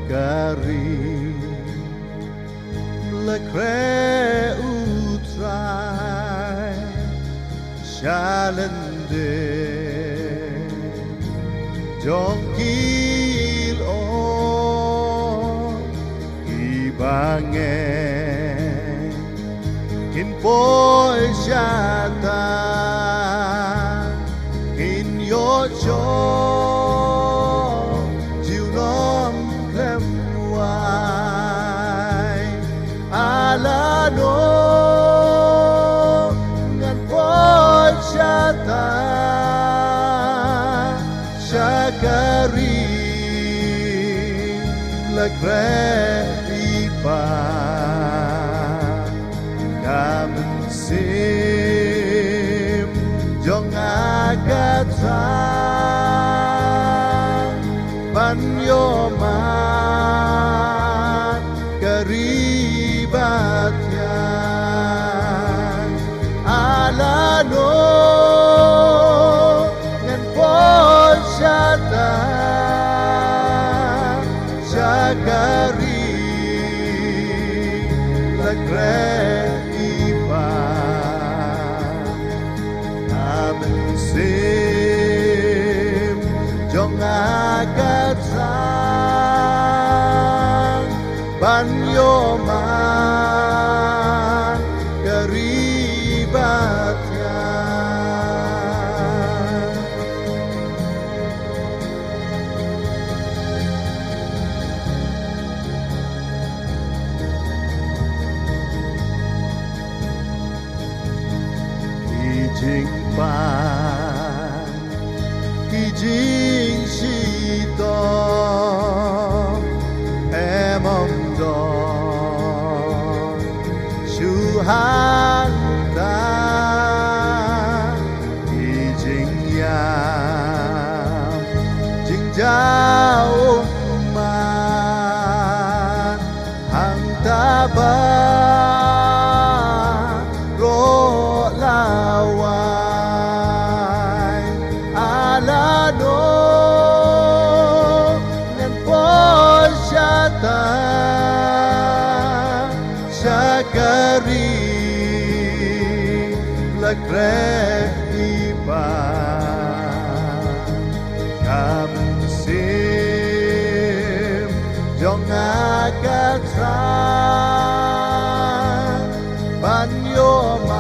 Shakari Lekre utrai Shalende Jongkil o Ibange In boy shata In your jaw You non clem wai Ala no Ngan boy shata Shakari Lekre ipa Kamen sim Jong agatran Banyoman Karibatyan Ala no Ngan posyata Shakari Lekre ipa Kamen sim Jong agatran Banyoman Karibatyan Kijing pan Kijing shito Emom don Shuhan ta Kijing yam Jing jao man Hang taba Ro lawai Ala no Ngan posyata Shakari Lekre ipa Kamen sim Jong agatran Banyoman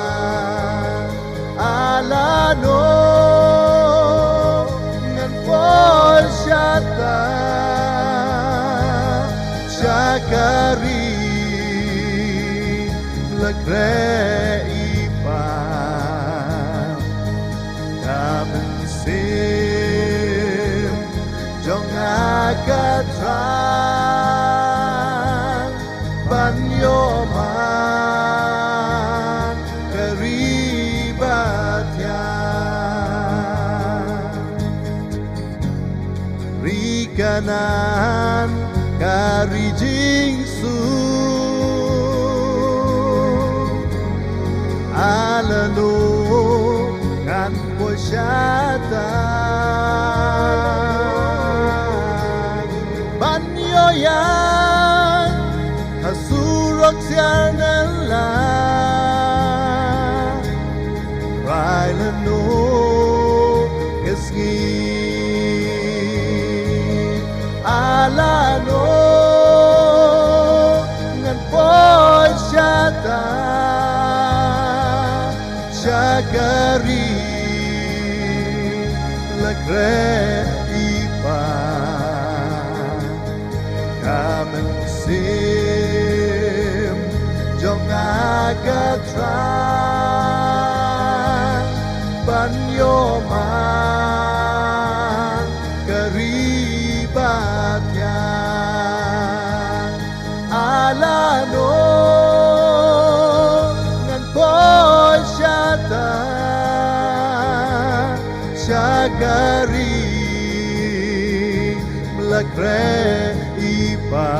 Karibatyan Ala no Ngan posyata Shakari Lekre ipa Kamen sim Jong agatran Banyoman Karibatyan Rikanan Karijingsu Alano Ngan posyata Banyoyan Hasurok siyanala Railano Kesgi Alano Ngan posyata Shakari Lekre ipa Kamen sim Jong agatran Banyoman Karibatyan Ala no Ngan posyata Shakari Lekre ipa